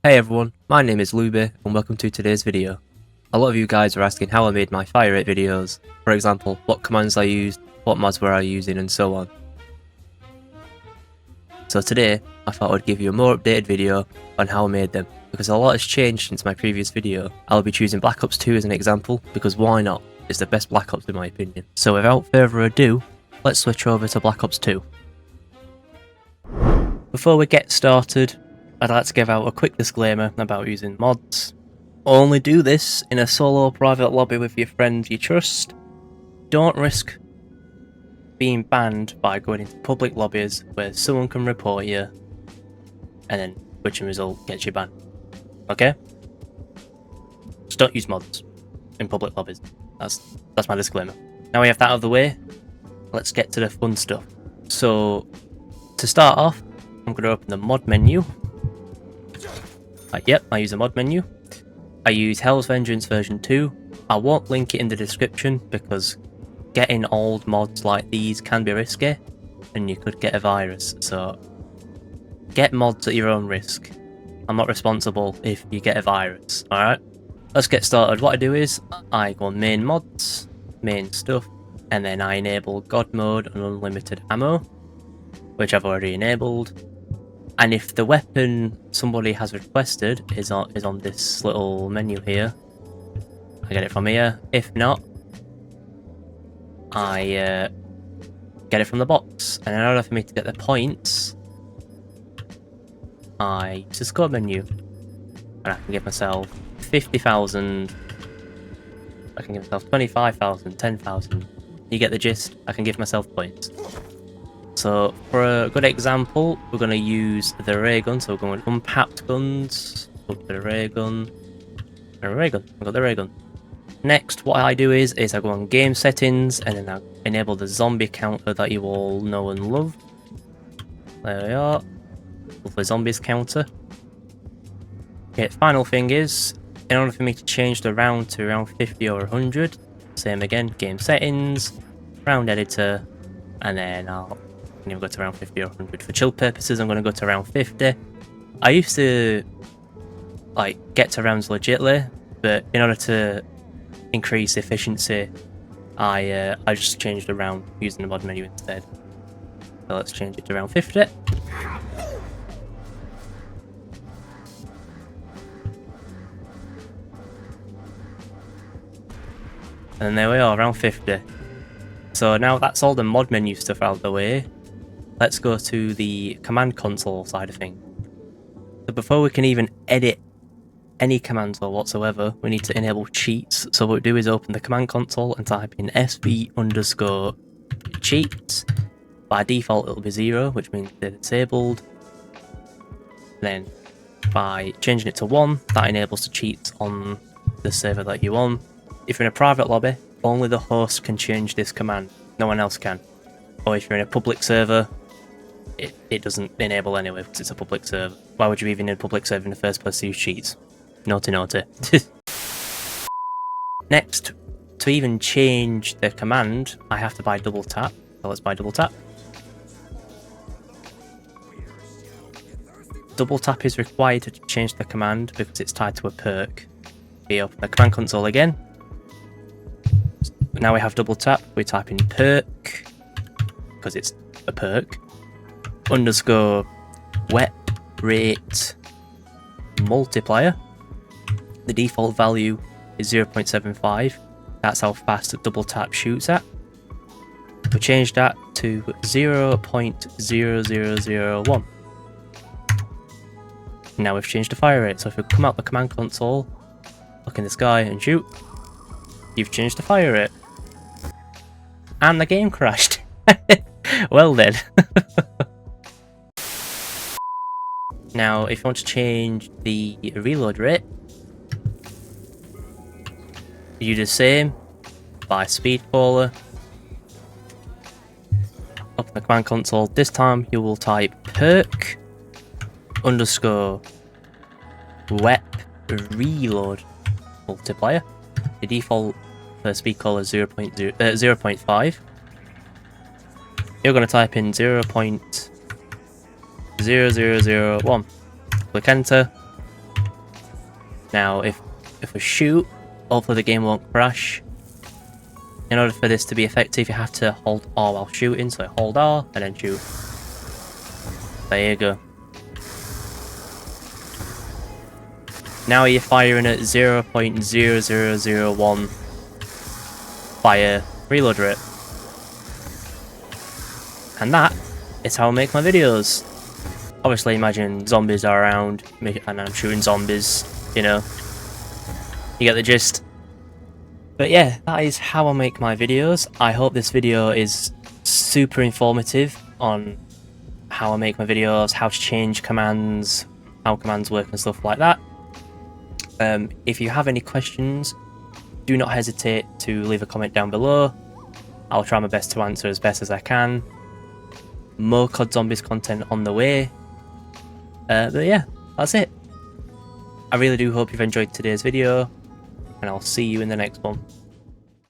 Hey everyone, my name is Luby and welcome to today's video. A lot of you guys are asking how I made my fire rate videos, for example, what commands I used, what mods were I using and so on. So today, I thought I'd give you a more updated video on how I made them, because a lot has changed since my previous video. I'll be choosing Black Ops 2 as an example, because why not? It's the best Black Ops in my opinion. So without further ado, let's switch over to Black Ops 2. Before we get started, I'd like to give out a quick disclaimer about using mods. Only do this in a solo private lobby with your friends you trust. Don't risk being banned by going into public lobbies where someone can report you and then which result gets you banned. Okay? Just don't use mods in public lobbies. That's my disclaimer. Now we have that out of the way, let's get to the fun stuff. So to start off, I'm going to open the mod menu. Yep, I use a mod menu. I use Hell's Vengeance version 2. I won't link it in the description because getting old mods like these can be risky and you could get a virus, so get mods at your own risk. I'm not responsible if you get a virus, alright? Let's get started. What I do is I go on main mods, main stuff, and then I enable God mode and unlimited ammo, which I've already enabled. And if the weapon somebody has requested is on this little menu here, I get it from here. If not, I get it from the box. And in order for me to get the points, I use the score menu. And I can give myself 50,000. I can give myself 25,000, 10,000. You get the gist. I can give myself points. So for a good example, we're going to use the ray gun. So we're going unpapped guns, up to the ray gun, and a ray gun. I've got the ray gun. Next, what I do is I go on game settings and then I enable the zombie counter that you all know and love. There we are. Lovely zombies counter. Okay, final thing is, in order for me to change the round to around 50 or 100, same again, game settings, round editor, and then I'll go to around 50 or 100. For chill purposes, I'm going to go to around 50. I used to get to rounds legitly, but in order to increase efficiency, I just changed around using the mod menu instead. So let's change it to around 50. And there we are, around 50. So now that's all the mod menu stuff out of the way. Let's go to the command console side of things. So before we can even edit any commands or whatsoever, we need to enable cheats. So what we do is open the command console and type in sv_cheats. By default it'll be 0, which means they're disabled. Then by changing it to 1, that enables the cheats on the server that you're on. If you're in a private lobby, only the host can change this command, no one else can. Or if you're in a public server, it doesn't enable anyway because it's a public server. Why would you even need a public server in the first place to use cheats? Naughty naughty. Next, to even change the command, I have to buy double tap. So let's buy double tap. Double tap is required to change the command because it's tied to a perk. We open the command console again. Now we have double tap, we type in perk, because it's a perk, _ wep rate multiplier. The default value is 0.75. That's how fast a double tap shoots at. We change that to 0.0001. Now we've changed the fire rate. So if we come out the command console, look in the sky and shoot, you've changed the fire rate. And the game crashed. Well then. Now, if you want to change the reload rate, you do the same. By speed caller. Open the command console. This time you will type perk _ wep reload multiplier. The default for speed caller is 0.5. You're going to type in 0.0001. Click enter. Now, if we shoot, hopefully the game won't crash. In order for this to be effective, you have to hold R while shooting, so hold R and then shoot. There you go. Now you're firing at 0.0001 fire reload rate. And that is how I make my videos. Obviously, imagine zombies are around and I'm shooting zombies, you know. You get the gist. But yeah, that is how I make my videos. I hope this video is super informative on how I make my videos, how to change commands, how commands work and stuff like that. If you have any questions, do not hesitate to leave a comment down below. I'll try my best to answer as best as I can. More COD Zombies content on the way. But yeah, that's it. I really do hope you've enjoyed today's video, and I'll see you in the next one.